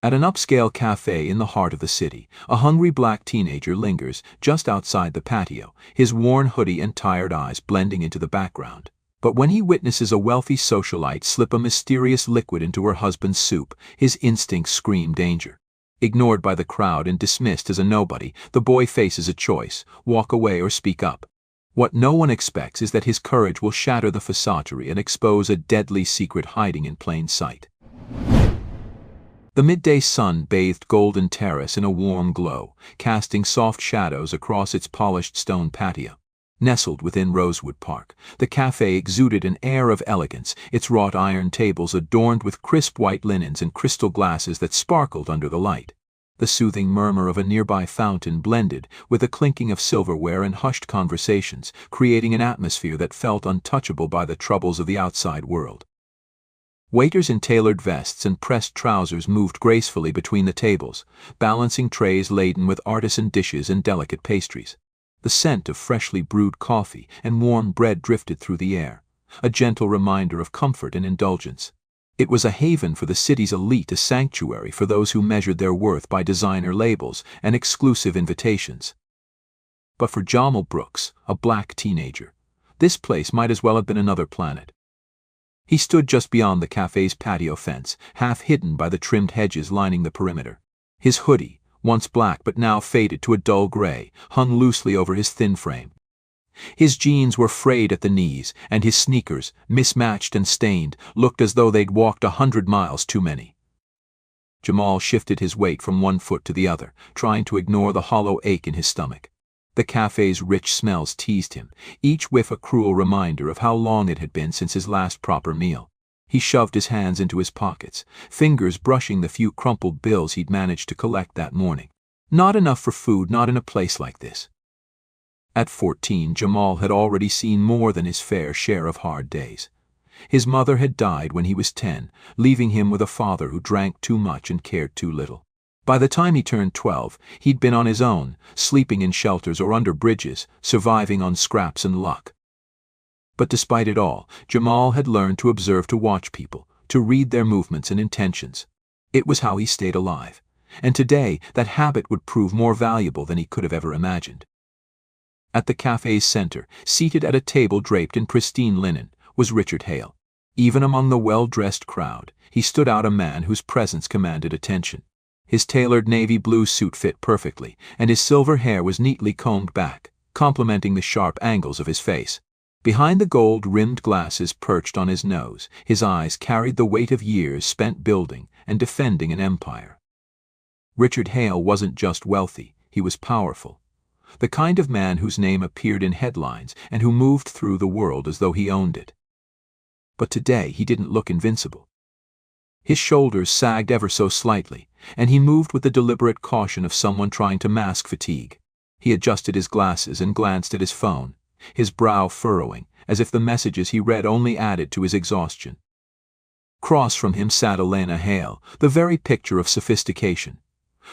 At an upscale cafe in the heart of the city, a hungry black teenager lingers just outside the patio, his worn hoodie and tired eyes blending into the background. But when he witnesses a wealthy socialite slip a mysterious liquid into her husband's soup, his instincts scream danger. Ignored by the crowd and dismissed as a nobody, the boy faces a choice: walk away or speak up. What no one expects is that his courage will shatter the facade and expose a deadly secret hiding in plain sight. The midday sun bathed Golden Terrace in a warm glow, casting soft shadows across its polished stone patio. Nestled within Rosewood Park, the cafe exuded an air of elegance, its wrought iron tables adorned with crisp white linens and crystal glasses that sparkled under the light. The soothing murmur of a nearby fountain blended with the clinking of silverware and hushed conversations, creating an atmosphere that felt untouchable by the troubles of the outside world. Waiters in tailored vests and pressed trousers moved gracefully between the tables, balancing trays laden with artisan dishes and delicate pastries. The scent of freshly brewed coffee and warm bread drifted through the air, a gentle reminder of comfort and indulgence. It was a haven for the city's elite, a sanctuary for those who measured their worth by designer labels and exclusive invitations. But for Jamal Brooks, a black teenager, this place might as well have been another planet. He stood just beyond the cafe's patio fence, half hidden by the trimmed hedges lining the perimeter. His hoodie, once black but now faded to a dull gray, hung loosely over his thin frame. His jeans were frayed at the knees, and his sneakers, mismatched and stained, looked as though they'd walked 100 miles too many. Jamal shifted his weight from one foot to the other, trying to ignore the hollow ache in his stomach. The cafe's rich smells teased him, each whiff a cruel reminder of how long it had been since his last proper meal. He shoved his hands into his pockets, fingers brushing the few crumpled bills he'd managed to collect that morning. Not enough for food, not in a place like this. At 14, Jamal had already seen more than his fair share of hard days. His mother had died when he was 10, leaving him with a father who drank too much and cared too little. By the time he turned 12, he'd been on his own, sleeping in shelters or under bridges, surviving on scraps and luck. But despite it all, Jamal had learned to observe, to watch people, to read their movements and intentions. It was how he stayed alive, and today that habit would prove more valuable than he could have ever imagined. At the cafe's center, seated at a table draped in pristine linen, was Richard Hale. Even among the well-dressed crowd, he stood out, a man whose presence commanded attention. His tailored navy blue suit fit perfectly, and his silver hair was neatly combed back, complementing the sharp angles of his face. Behind the gold-rimmed glasses perched on his nose, his eyes carried the weight of years spent building and defending an empire. Richard Hale wasn't just wealthy, he was powerful. The kind of man whose name appeared in headlines and who moved through the world as though he owned it. But today he didn't look invincible. His shoulders sagged ever so slightly, and he moved with the deliberate caution of someone trying to mask fatigue. He adjusted his glasses and glanced at his phone, his brow furrowing, as if the messages he read only added to his exhaustion. Across from him sat Elena Hale, the very picture of sophistication.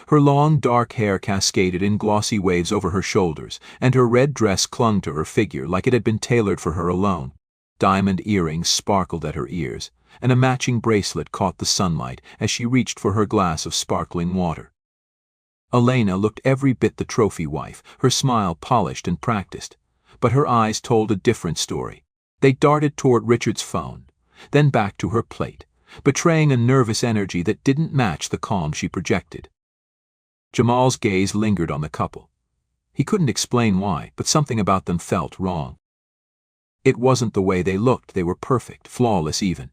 Her long, dark hair cascaded in glossy waves over her shoulders, and her red dress clung to her figure like it had been tailored for her alone. Diamond earrings sparkled at her ears, and a matching bracelet caught the sunlight as she reached for her glass of sparkling water. Elena looked every bit the trophy wife, her smile polished and practiced, but her eyes told a different story. They darted toward Richard's phone, then back to her plate, betraying a nervous energy that didn't match the calm she projected. Jamal's gaze lingered on the couple. He couldn't explain why, but something about them felt wrong. It wasn't the way they looked, they were perfect, flawless even.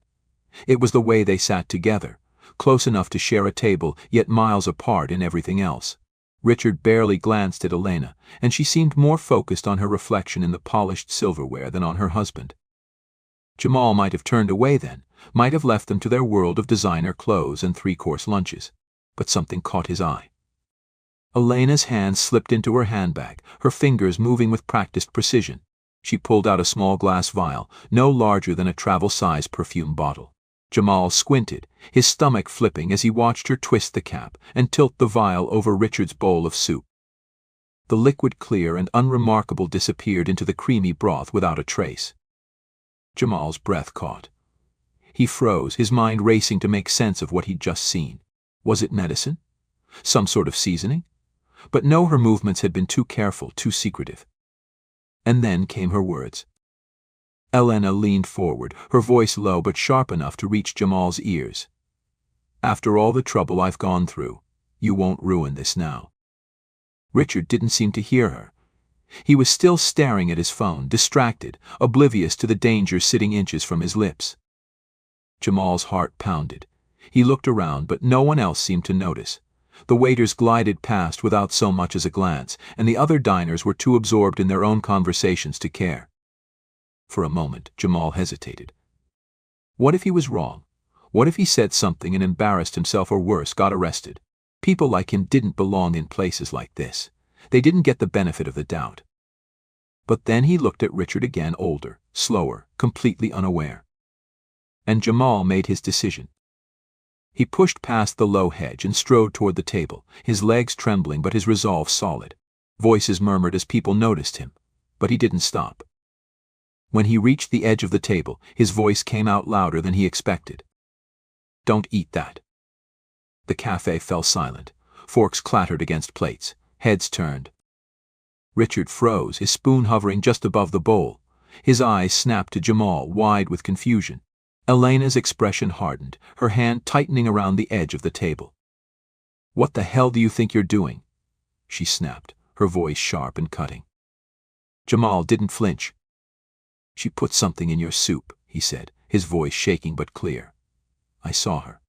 It was the way they sat together, close enough to share a table, yet miles apart in everything else. Richard barely glanced at Elena, and she seemed more focused on her reflection in the polished silverware than on her husband. Jamal might have turned away then, might have left them to their world of designer clothes and three-course lunches, but something caught his eye. Elena's hand slipped into her handbag, her fingers moving with practiced precision. She pulled out a small glass vial, no larger than a travel-size perfume bottle. Jamal squinted, his stomach flipping as he watched her twist the cap and tilt the vial over Richard's bowl of soup. The liquid, clear and unremarkable, disappeared into the creamy broth without a trace. Jamal's breath caught. He froze, his mind racing to make sense of what he'd just seen. Was it medicine? Some sort of seasoning? But no, her movements had been too careful, too secretive. And then came her words. Elena leaned forward, her voice low but sharp enough to reach Jamal's ears. After all the trouble I've gone through, you won't ruin this now. Richard didn't seem to hear her. He was still staring at his phone, distracted, oblivious to the danger sitting inches from his lips. Jamal's heart pounded. He looked around, but no one else seemed to notice. The waiters glided past without so much as a glance, and the other diners were too absorbed in their own conversations to care. For a moment, Jamal hesitated. What if he was wrong? What if he said something and embarrassed himself, or worse, got arrested? People like him didn't belong in places like this. They didn't get the benefit of the doubt. But then he looked at Richard again, older, slower, completely unaware. And Jamal made his decision. He pushed past the low hedge and strode toward the table, his legs trembling but his resolve solid. Voices murmured as people noticed him, but he didn't stop. When he reached the edge of the table, his voice came out louder than he expected. Don't eat that. The cafe fell silent. Forks clattered against plates. Heads turned. Richard froze, his spoon hovering just above the bowl. His eyes snapped to Jamal, wide with confusion. Elena's expression hardened, her hand tightening around the edge of the table. What the hell do you think you're doing? She snapped, her voice sharp and cutting. Jamal didn't flinch. She put something in your soup, he said, his voice shaking but clear. I saw her.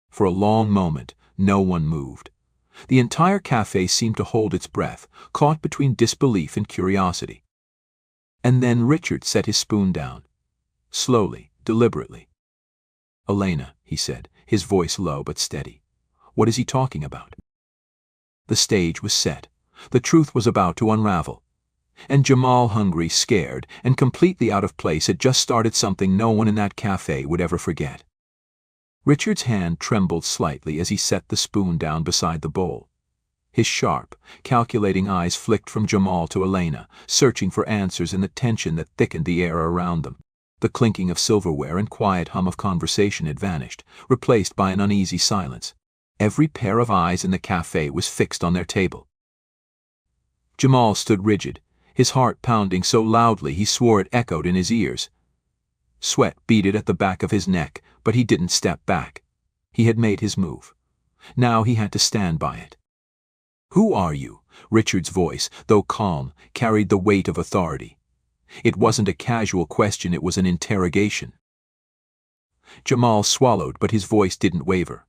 For a long moment, no one moved. The entire cafe seemed to hold its breath, caught between disbelief and curiosity. And then Richard set his spoon down. Slowly, deliberately. Elena, he said, his voice low but steady. What is he talking about? The stage was set. The truth was about to unravel. And Jamal, hungry, scared, and completely out of place, had just started something no one in that cafe would ever forget. Richard's hand trembled slightly as he set the spoon down beside the bowl. His sharp, calculating eyes flicked from Jamal to Elena, searching for answers in the tension that thickened the air around them. The clinking of silverware and quiet hum of conversation had vanished, replaced by an uneasy silence. Every pair of eyes in the cafe was fixed on their table. Jamal stood rigid, his heart pounding so loudly he swore it echoed in his ears. Sweat beaded at the back of his neck, but he didn't step back. He had made his move. Now he had to stand by it. Who are you? Richard's voice, though calm, carried the weight of authority. It wasn't a casual question, it was an interrogation. Jamal swallowed, but his voice didn't waver.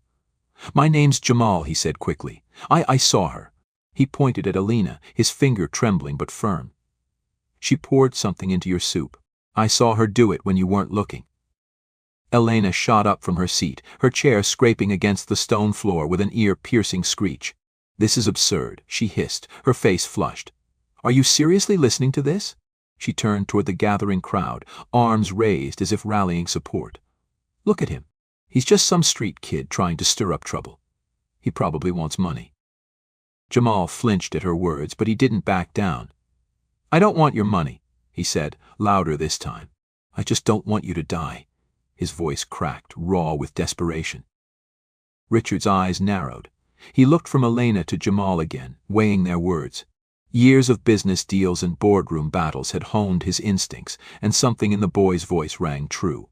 My name's Jamal, he said quickly. I saw her. He pointed at Elena, his finger trembling but firm. She poured something into your soup. I saw her do it when you weren't looking. Elena shot up from her seat, her chair scraping against the stone floor with an ear-piercing screech. This is absurd, she hissed, her face flushed. Are you seriously listening to this? She turned toward the gathering crowd, arms raised as if rallying support. Look at him. He's just some street kid trying to stir up trouble. He probably wants money. Jamal flinched at her words, but he didn't back down. I don't want your money, he said, louder this time. I just don't want you to die. His voice cracked, raw with desperation. Richard's eyes narrowed. He looked from Elena to Jamal again, weighing their words. Years of business deals and boardroom battles had honed his instincts, and something in the boy's voice rang true.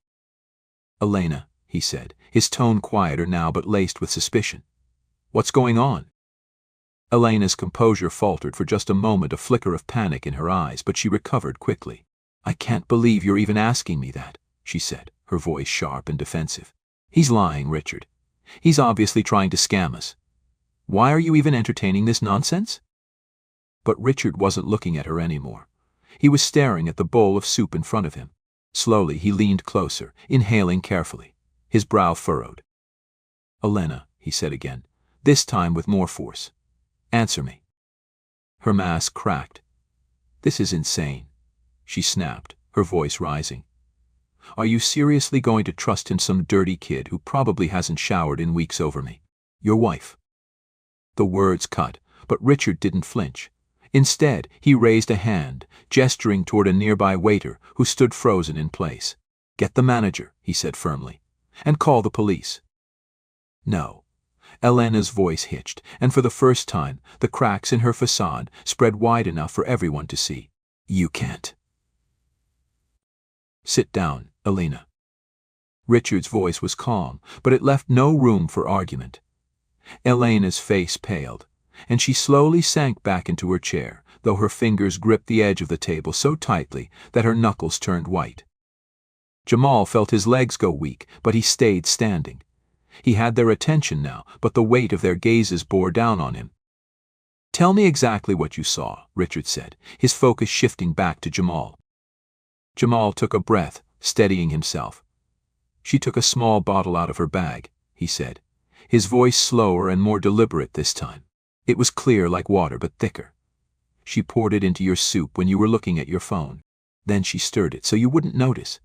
Elena, he said, his tone quieter now but laced with suspicion. What's going on? Elena's composure faltered for just a moment, a flicker of panic in her eyes, but she recovered quickly. I can't believe you're even asking me that, she said, her voice sharp and defensive. He's lying, Richard. He's obviously trying to scam us. Why are you even entertaining this nonsense? But Richard wasn't looking at her anymore. He was staring at the bowl of soup in front of him. Slowly he leaned closer, inhaling carefully, his brow furrowed. Elena, he said again, this time with more force. Answer me. Her mask cracked. This is insane, she snapped, her voice rising. Are you seriously going to trust in some dirty kid who probably hasn't showered in weeks over me? Your wife. The words cut, but Richard didn't flinch. Instead, he raised a hand, gesturing toward a nearby waiter who stood frozen in place. Get the manager, he said firmly, and call the police. No. Elena's voice hitched, and for the first time, the cracks in her facade spread wide enough for everyone to see. You can't. Sit down, Elena. Richard's voice was calm, but it left no room for argument. Elena's face paled, and she slowly sank back into her chair, though her fingers gripped the edge of the table so tightly that her knuckles turned white. Jamal felt his legs go weak, but he stayed standing. He had their attention now, but the weight of their gazes bore down on him. Tell me exactly what you saw, Richard said, his focus shifting back to Jamal. Jamal took a breath, steadying himself. She took a small bottle out of her bag, he said, his voice slower and more deliberate this time. It was clear like water, but thicker. She poured it into your soup when you were looking at your phone. Then she stirred it so you wouldn't notice.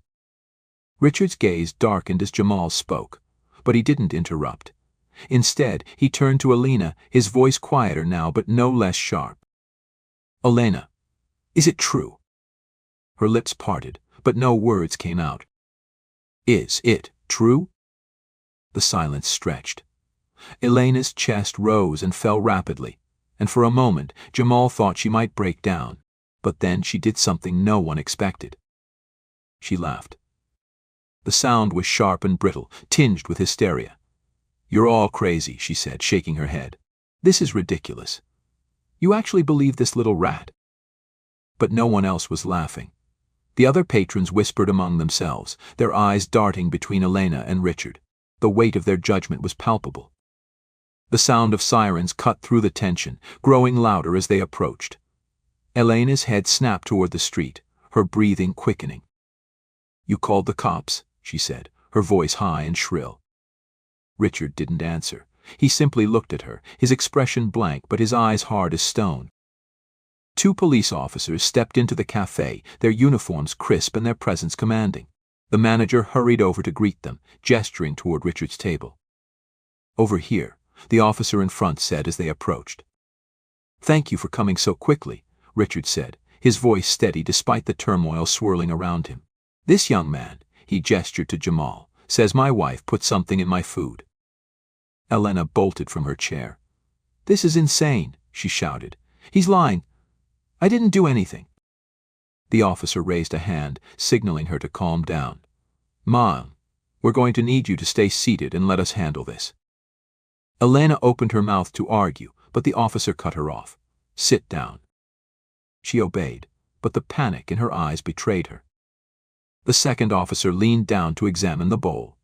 Richard's gaze darkened as Jamal spoke, but he didn't interrupt. Instead, he turned to Elena, his voice quieter now but no less sharp. Elena, is it true? Her lips parted, but no words came out. Is it true? The silence stretched. Elena's chest rose and fell rapidly, and for a moment Jamal thought she might break down, but then she did something no one expected. She laughed. The sound was sharp and brittle, tinged with hysteria. You're all crazy, she said, shaking her head. This is ridiculous. You actually believe this little rat? But no one else was laughing. The other patrons whispered among themselves, their eyes darting between Elena and Richard. The weight of their judgment was palpable. The sound of sirens cut through the tension, growing louder as they approached. Elena's head snapped toward the street, her breathing quickening. You called the cops, she said, her voice high and shrill. Richard didn't answer. He simply looked at her, his expression blank but his eyes hard as stone. 2 police officers stepped into the cafe, their uniforms crisp and their presence commanding. The manager hurried over to greet them, gesturing toward Richard's table. Over here, the officer in front said as they approached. Thank you for coming so quickly, Richard said, his voice steady despite the turmoil swirling around him. This young man, he gestured to Jamal, says my wife put something in my food. Elena bolted from her chair. This is insane, she shouted. He's lying. I didn't do anything. The officer raised a hand, signaling her to calm down. Mom, we're going to need you to stay seated and let us handle this. Elena opened her mouth to argue, but the officer cut her off. Sit down. She obeyed, but the panic in her eyes betrayed her. The second officer leaned down to examine the bowl.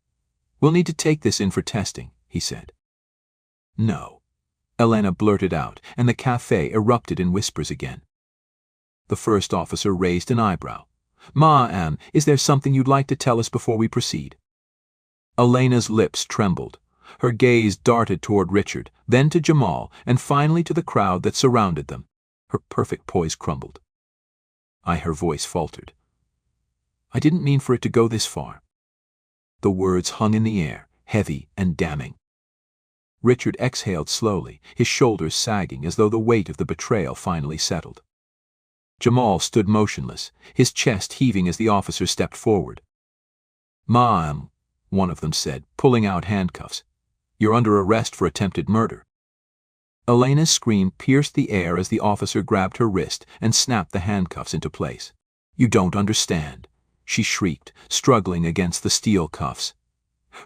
We'll need to take this in for testing, he said. No, Elena blurted out, and the cafe erupted in whispers again. The first officer raised an eyebrow. Ma'am, is there something you'd like to tell us before we proceed? Elena's lips trembled. Her gaze darted toward Richard, then to Jamal, and finally to the crowd that surrounded them. Her perfect poise crumbled. Her voice faltered. I didn't mean for it to go this far. The words hung in the air, heavy and damning. Richard exhaled slowly, his shoulders sagging as though the weight of the betrayal finally settled. Jamal stood motionless, his chest heaving as the officer stepped forward. Ma'am, one of them said, pulling out handcuffs. You're under arrest for attempted murder. Elena's scream pierced the air as the officer grabbed her wrist and snapped the handcuffs into place. You don't understand, she shrieked, struggling against the steel cuffs.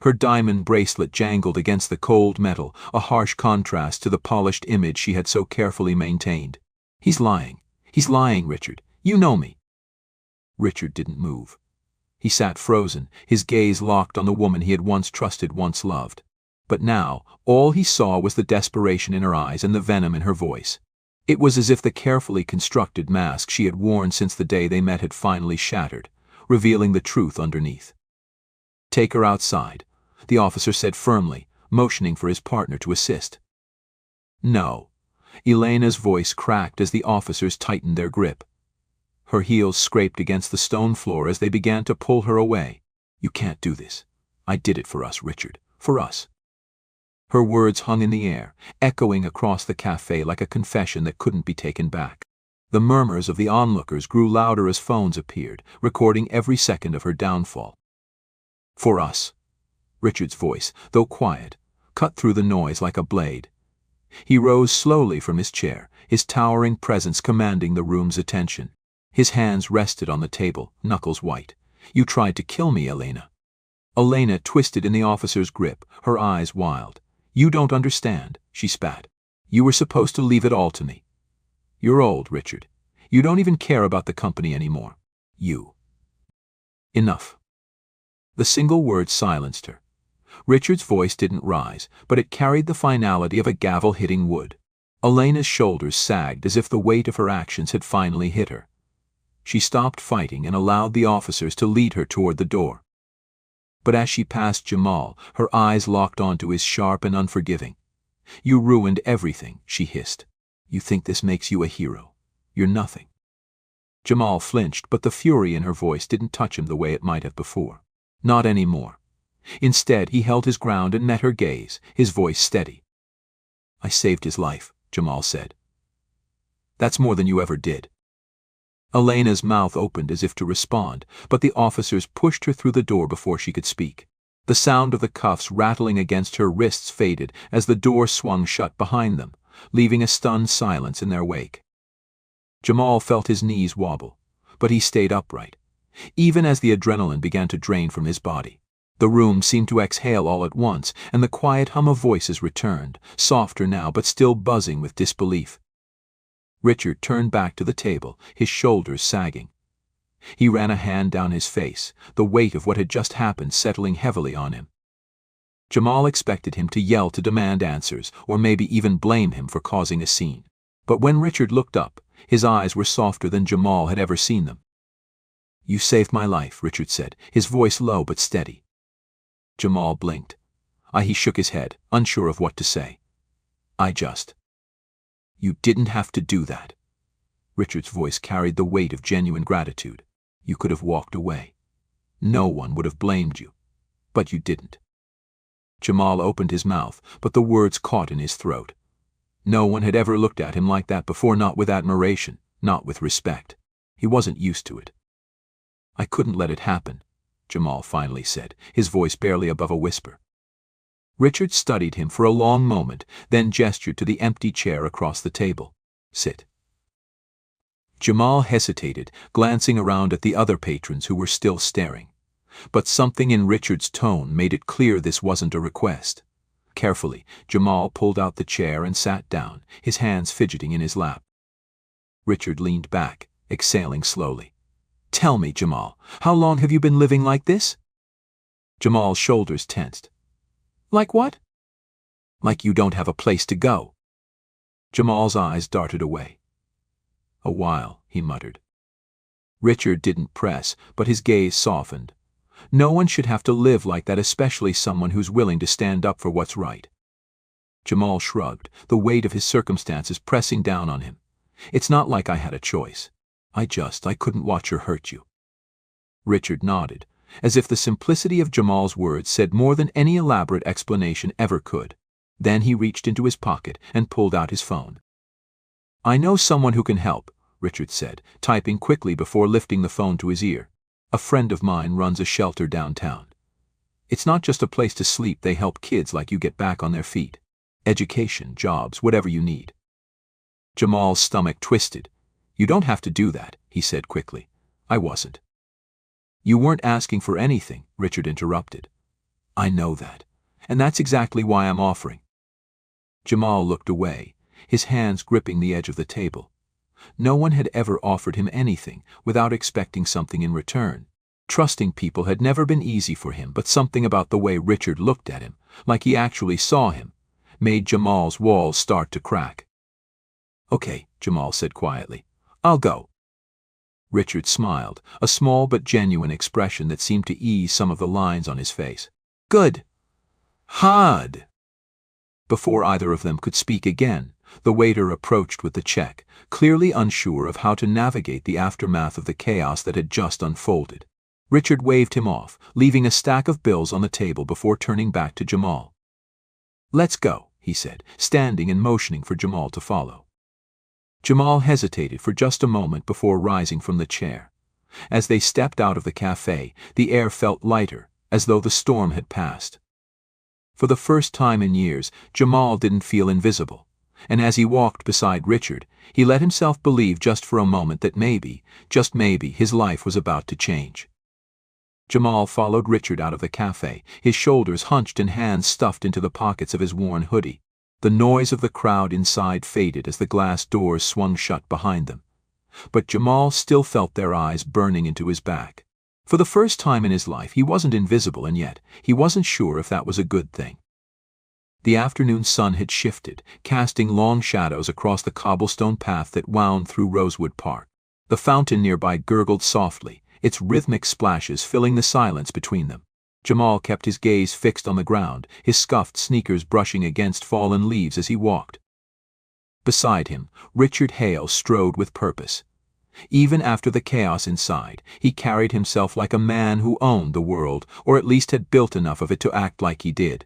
Her diamond bracelet jangled against the cold metal, a harsh contrast to the polished image she had so carefully maintained. He's lying. He's lying, Richard. You know me. Richard didn't move. He sat frozen, his gaze locked on the woman he had once trusted, once loved. But now, all he saw was the desperation in her eyes and the venom in her voice. It was as if the carefully constructed mask she had worn since the day they met had finally shattered, revealing the truth underneath. Take her outside, the officer said firmly, motioning for his partner to assist. No. Elena's voice cracked as the officers tightened their grip. Her heels scraped against the stone floor as they began to pull her away. You can't do this. I did it for us, Richard. For us. Her words hung in the air, echoing across the cafe like a confession that couldn't be taken back. The murmurs of the onlookers grew louder as phones appeared, recording every second of her downfall. For us. Richard's voice, though quiet, cut through the noise like a blade. He rose slowly from his chair, his towering presence commanding the room's attention. His hands rested on the table, knuckles white. "You tried to kill me, Elena." Elena twisted in the officer's grip, her eyes wild. "You don't understand," she spat. "You were supposed to leave it all to me. You're old, Richard. You don't even care about the company anymore. You." Enough. The single word silenced her. Richard's voice didn't rise, but it carried the finality of a gavel hitting wood. Elena's shoulders sagged as if the weight of her actions had finally hit her. She stopped fighting and allowed the officers to lead her toward the door. But as she passed Jamal, her eyes locked onto his sharp and unforgiving. "You ruined everything," she hissed. "You think this makes you a hero. You're nothing." Jamal flinched, but the fury in her voice didn't touch him the way it might have before. Not anymore. Instead, he held his ground and met her gaze, his voice steady. "I saved his life," Jamal said. "That's more than you ever did." Elena's mouth opened as if to respond, but the officers pushed her through the door before she could speak. The sound of the cuffs rattling against her wrists faded as the door swung shut behind them, leaving a stunned silence in their wake. Jamal felt his knees wobble, but he stayed upright, even as the adrenaline began to drain from his body. The room seemed to exhale all at once, and the quiet hum of voices returned, softer now but still buzzing with disbelief. Richard turned back to the table, his shoulders sagging. He ran a hand down his face, the weight of what had just happened settling heavily on him. Jamal expected him to yell to demand answers, or maybe even blame him for causing a scene. But when Richard looked up, his eyes were softer than Jamal had ever seen them. "You saved my life," Richard said, his voice low but steady. Jamal blinked. He shook his head, unsure of what to say. "You didn't have to do that." Richard's voice carried the weight of genuine gratitude. "You could have walked away. No one would have blamed you. But you didn't." Jamal opened his mouth, but the words caught in his throat. No one had ever looked at him like that before, not with admiration, not with respect. He wasn't used to it. "I couldn't let it happen," Jamal finally said, his voice barely above a whisper. Richard studied him for a long moment, then gestured to the empty chair across the table. "Sit." Jamal hesitated, glancing around at the other patrons who were still staring. But something in Richard's tone made it clear this wasn't a request. Carefully, Jamal pulled out the chair and sat down, his hands fidgeting in his lap. Richard leaned back, exhaling slowly. "Tell me, Jamal, how long have you been living like this?" Jamal's shoulders tensed. "Like what?" "Like you don't have a place to go." Jamal's eyes darted away. "A while," he muttered. Richard didn't press, but his gaze softened. No one should have to live like that, especially someone who's willing to stand up for what's right. Jamal shrugged, the weight of his circumstances pressing down on him. "It's not like I had a choice. I couldn't watch her hurt you." Richard nodded, as if the simplicity of Jamal's words said more than any elaborate explanation ever could. Then he reached into his pocket and pulled out his phone. "I know someone who can help," Richard said, typing quickly before lifting the phone to his ear. "A friend of mine runs a shelter downtown. It's not just a place to sleep, they help kids like you get back on their feet. Education, jobs, whatever you need." Jamal's stomach twisted. "You don't have to do that," he said quickly. "I wasn't." "You weren't asking for anything," Richard interrupted. "I know that, and that's exactly why I'm offering." Jamal looked away, his hands gripping the edge of the table. No one had ever offered him anything without expecting something in return. Trusting people had never been easy for him, but something about the way Richard looked at him, like he actually saw him, made Jamal's walls start to crack. "Okay," Jamal said quietly. "I'll go." Richard smiled, a small but genuine expression that seemed to ease some of the lines on his face. "Good. Hard." Before either of them could speak again, the waiter approached with the check, clearly unsure of how to navigate the aftermath of the chaos that had just unfolded. Richard waved him off, leaving a stack of bills on the table before turning back to Jamal. "Let's go," he said, standing and motioning for Jamal to follow. Jamal hesitated for just a moment before rising from the chair. As they stepped out of the cafe, the air felt lighter, as though the storm had passed. For the first time in years, Jamal didn't feel invisible, and as he walked beside Richard, he let himself believe just for a moment that maybe, just maybe, his life was about to change. Jamal followed Richard out of the cafe, his shoulders hunched and hands stuffed into the pockets of his worn hoodie. The noise of the crowd inside faded as the glass doors swung shut behind them. But Jamal still felt their eyes burning into his back. For the first time in his life, he wasn't invisible, and yet he wasn't sure if that was a good thing. The afternoon sun had shifted, casting long shadows across the cobblestone path that wound through Rosewood Park. The fountain nearby gurgled softly, its rhythmic splashes filling the silence between them. Jamal kept his gaze fixed on the ground, his scuffed sneakers brushing against fallen leaves as he walked. Beside him, Richard Hale strode with purpose. Even after the chaos inside, he carried himself like a man who owned the world, or at least had built enough of it to act like he did.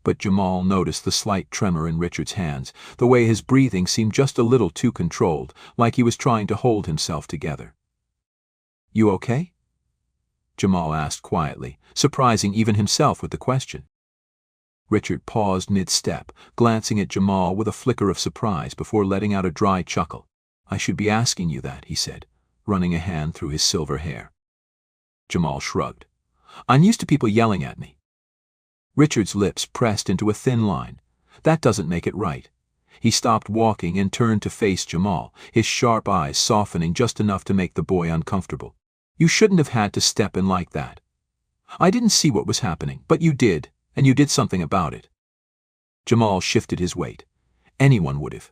But Jamal noticed the slight tremor in Richard's hands, the way his breathing seemed just a little too controlled, like he was trying to hold himself together. "You okay?" Jamal asked quietly, surprising even himself with the question. Richard paused mid-step, glancing at Jamal with a flicker of surprise before letting out a dry chuckle. "I should be asking you that," he said, running a hand through his silver hair. Jamal shrugged. "I'm used to people yelling at me." Richard's lips pressed into a thin line. "That doesn't make it right." He stopped walking and turned to face Jamal, his sharp eyes softening just enough to make the boy uncomfortable. "You shouldn't have had to step in like that. I didn't see what was happening, but you did, and you did something about it." Jamal shifted his weight. "Anyone would have."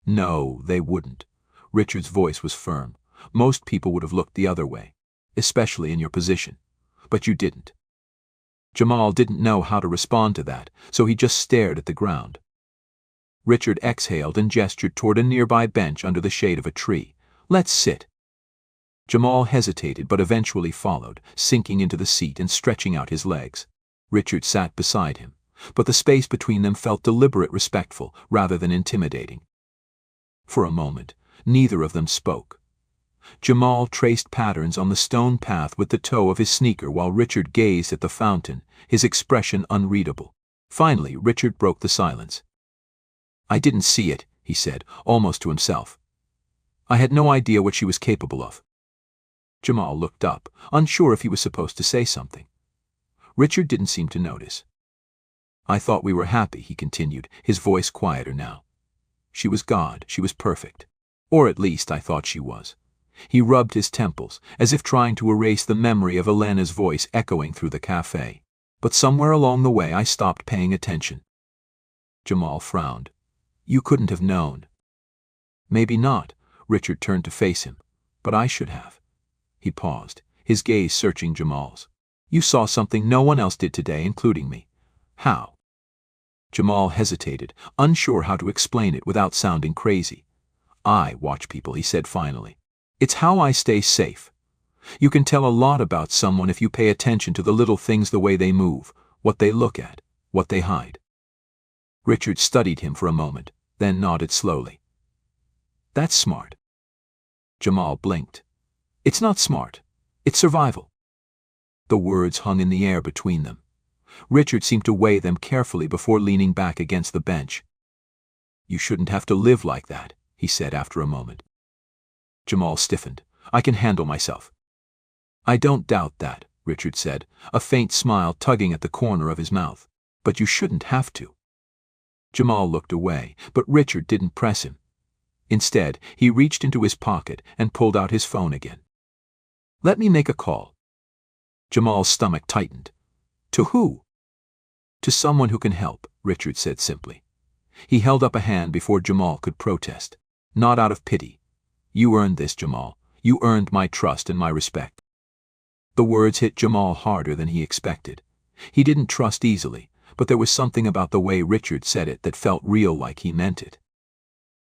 "No, they wouldn't." Richard's voice was firm. "Most people would have looked the other way, especially in your position. But you didn't." Jamal didn't know how to respond to that, so he just stared at the ground. Richard exhaled and gestured toward a nearby bench under the shade of a tree. "Let's sit." Jamal hesitated but eventually followed, sinking into the seat and stretching out his legs. Richard sat beside him, but the space between them felt deliberate, respectful, rather than intimidating. For a moment, neither of them spoke. Jamal traced patterns on the stone path with the toe of his sneaker while Richard gazed at the fountain, his expression unreadable. Finally, Richard broke the silence. "I didn't see it," he said, almost to himself. "I had no idea what she was capable of." Jamal looked up, unsure if he was supposed to say something. Richard didn't seem to notice. "I thought we were happy," he continued, his voice quieter now. "She was God, she was perfect. Or at least I thought she was." He rubbed his temples, as if trying to erase the memory of Elena's voice echoing through the cafe. "But somewhere along the way I stopped paying attention." Jamal frowned. "You couldn't have known." "Maybe not." Richard turned to face him. "But I should have." He paused, his gaze searching Jamal's. "You saw something no one else did today, including me. How?" Jamal hesitated, unsure how to explain it without sounding crazy. "I watch people," he said finally. "It's how I stay safe. You can tell a lot about someone if you pay attention to the little things, the way they move, what they look at, what they hide." Richard studied him for a moment, then nodded slowly. "That's smart." Jamal blinked. "It's not smart. It's survival." The words hung in the air between them. Richard seemed to weigh them carefully before leaning back against the bench. "You shouldn't have to live like that," he said after a moment. Jamal stiffened. "I can handle myself." "I don't doubt that," Richard said, a faint smile tugging at the corner of his mouth. "But you shouldn't have to." Jamal looked away, but Richard didn't press him. Instead, he reached into his pocket and pulled out his phone again. "Let me make a call." Jamal's stomach tightened. "To who?" "To someone who can help," Richard said simply. He held up a hand before Jamal could protest. "Not out of pity. You earned this, Jamal. You earned my trust and my respect." The words hit Jamal harder than he expected. He didn't trust easily, but there was something about the way Richard said it that felt real, like he meant it.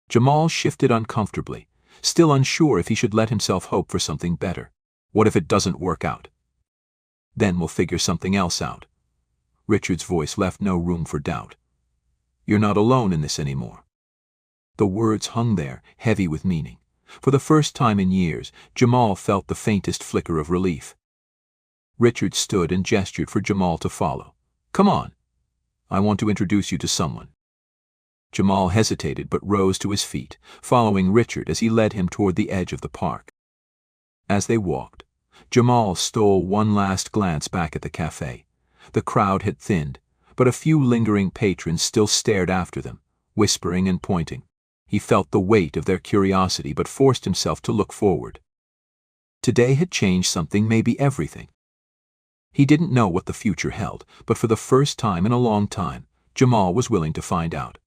Jamal shifted uncomfortably, still unsure if he should let himself hope for something better. What if it doesn't work out? "Then we'll figure something else out." Richard's voice left no room for doubt. "You're not alone in this anymore." The words hung there, heavy with meaning. For the first time in years, Jamal felt the faintest flicker of relief. Richard stood and gestured for Jamal to follow. "Come on," I want to introduce you to someone." Jamal hesitated but rose to his feet, following Richard as he led him toward the edge of the park. As they walked, Jamal stole one last glance back at the cafe. The crowd had thinned, but a few lingering patrons still stared after them, whispering and pointing. He felt the weight of their curiosity but forced himself to look forward. Today had changed something, maybe everything. He didn't know what the future held, but for the first time in a long time, Jamal was willing to find out.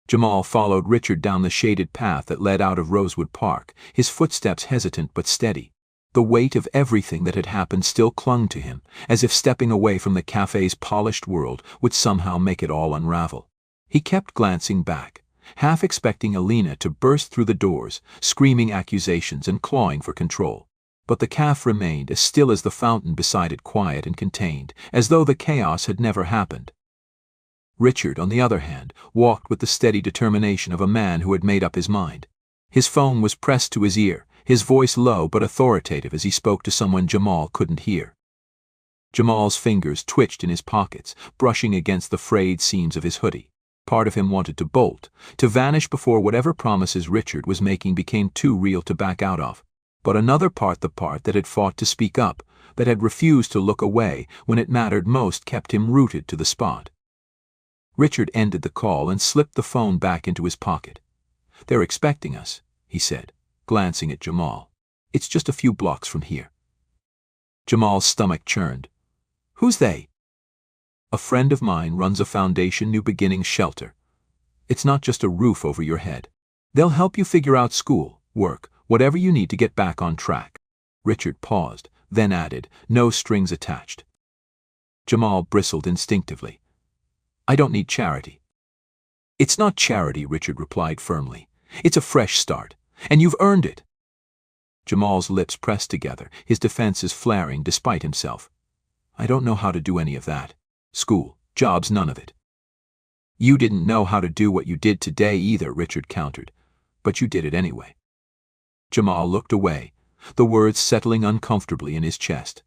Jamal followed Richard down the shaded path that led out of Rosewood Park, his footsteps hesitant but steady. The weight of everything that had happened still clung to him, as if stepping away from the cafe's polished world would somehow make it all unravel. He kept glancing back, half expecting Alina to burst through the doors, screaming accusations and clawing for control. But the cafe remained as still as the fountain beside it, quiet and contained, as though the chaos had never happened. Richard, on the other hand, walked with the steady determination of a man who had made up his mind. His phone was pressed to his ear, his voice low but authoritative as he spoke to someone Jamal couldn't hear. Jamal's fingers twitched in his pockets, brushing against the frayed seams of his hoodie. Part of him wanted to bolt, to vanish before whatever promises Richard was making became too real to back out of. But another part, the part that had fought to speak up, that had refused to look away when it mattered most, kept him rooted to the spot. Richard ended the call and slipped the phone back into his pocket. "They're expecting us," he said, glancing at Jamal. "It's just a few blocks from here." Jamal's stomach churned. "Who's they?" "A friend of mine runs a Foundation New Beginnings shelter. It's not just a roof over your head. They'll help you figure out school, work, whatever you need to get back on track." Richard paused, then added, "No strings attached." Jamal bristled instinctively. "I don't need charity." "It's not charity," Richard replied firmly. "It's a fresh start, and you've earned it." Jamal's lips pressed together, his defenses flaring despite himself. "I don't know how to do any of that. School, jobs, none of it." "You didn't know how to do what you did today either," Richard countered, "but you did it anyway." Jamal looked away, the words settling uncomfortably in his chest.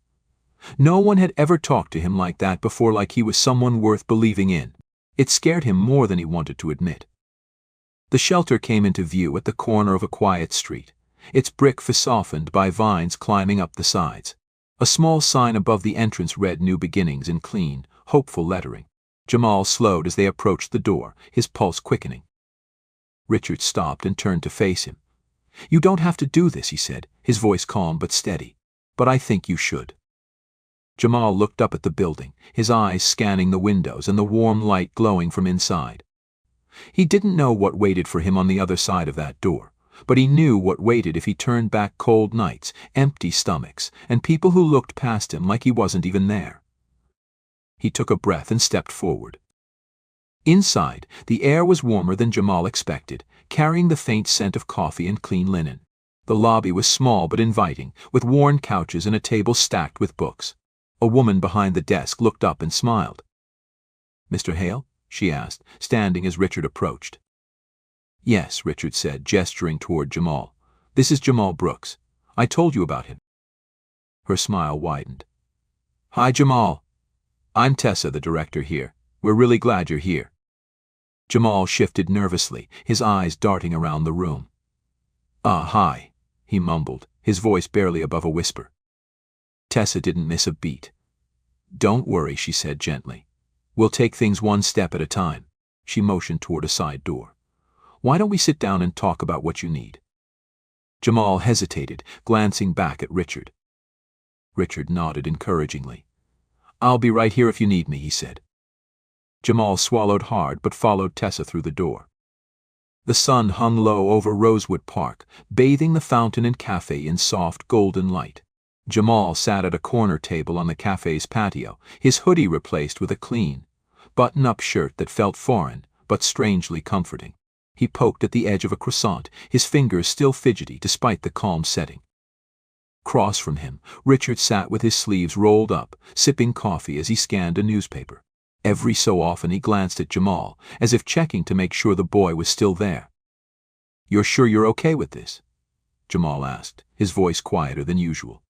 No one had ever talked to him like that before, like he was someone worth believing in. It scared him more than he wanted to admit. The shelter came into view at the corner of a quiet street, its brick softened by vines climbing up the sides. A small sign above the entrance read "New Beginnings" in clean, hopeful lettering. Jamal slowed as they approached the door, his pulse quickening. Richard stopped and turned to face him. "You don't have to do this," he said, his voice calm but steady. "But I think you should." Jamal looked up at the building, his eyes scanning the windows and the warm light glowing from inside. He didn't know what waited for him on the other side of that door, but he knew what waited if he turned back: cold nights, empty stomachs, and people who looked past him like he wasn't even there. He took a breath and stepped forward. Inside, the air was warmer than Jamal expected, carrying the faint scent of coffee and clean linen. The lobby was small but inviting, with worn couches and a table stacked with books. A woman behind the desk looked up and smiled. "Mr. Hale?" she asked, standing as Richard approached. "Yes," Richard said, gesturing toward Jamal. "This is Jamal Brooks. I told you about him." Her smile widened. "Hi, Jamal. I'm Tessa, the director here. We're really glad you're here." Jamal shifted nervously, his eyes darting around the room. Hi," he mumbled, his voice barely above a whisper. Tessa didn't miss a beat. "Don't worry," she said gently. "We'll take things one step at a time." She motioned toward a side door. "Why don't we sit down and talk about what you need?" Jamal hesitated, glancing back at Richard. Richard nodded encouragingly. "I'll be right here if you need me," he said. Jamal swallowed hard but followed Tessa through the door. The sun hung low over Rosewood Park, bathing the fountain and cafe in soft golden light. Jamal sat at a corner table on the cafe's patio, his hoodie replaced with a clean, button-up shirt that felt foreign but strangely comforting. He poked at the edge of a croissant, his fingers still fidgety despite the calm setting. Across from him, Richard sat with his sleeves rolled up, sipping coffee as he scanned a newspaper. Every so often he glanced at Jamal, as if checking to make sure the boy was still there. "You're sure you're okay with this?" Jamal asked, his voice quieter than usual.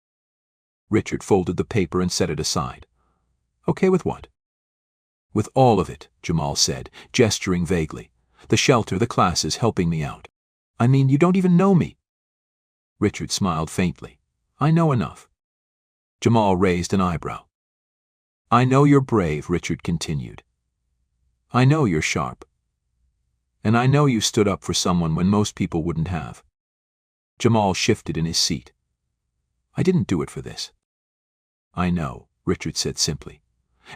Richard folded the paper and set it aside. "Okay with what?" With all of it, Jamal said, gesturing vaguely. The shelter, the classes, helping me out. I mean, you don't even know me. Richard smiled faintly. I know enough. Jamal raised an eyebrow. I know you're brave, Richard continued. I know you're sharp. And I know you stood up for someone when most people wouldn't have. Jamal shifted in his seat. I didn't do it for this. I know, Richard said simply.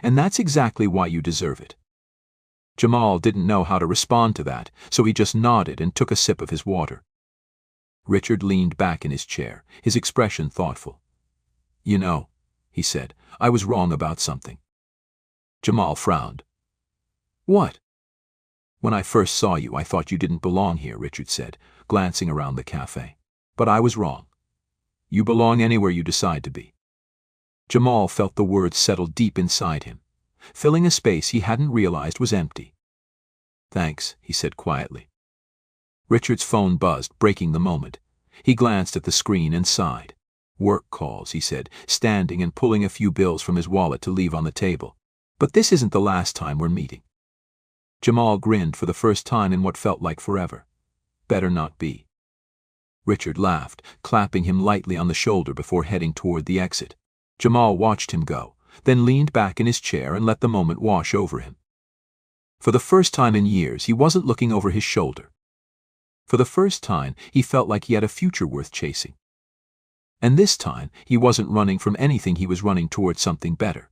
And that's exactly why you deserve it. Jamal didn't know how to respond to that, so he just nodded and took a sip of his water. Richard leaned back in his chair, his expression thoughtful. You know, he said, I was wrong about something. Jamal frowned. What? When I first saw you, I thought you didn't belong here, Richard said, glancing around the cafe. But I was wrong. You belong anywhere you decide to be. Jamal felt the words settle deep inside him, filling a space he hadn't realized was empty. Thanks, he said quietly. Richard's phone buzzed, breaking the moment. He glanced at the screen and sighed. Work calls, he said, standing and pulling a few bills from his wallet to leave on the table. But this isn't the last time we're meeting. Jamal grinned for the first time in what felt like forever. Better not be. Richard laughed, clapping him lightly on the shoulder before heading toward the exit. Jamal watched him go, then leaned back in his chair and let the moment wash over him. For the first time in years, he wasn't looking over his shoulder. For the first time, he felt like he had a future worth chasing. And this time, he wasn't running from anything, he was running toward something better.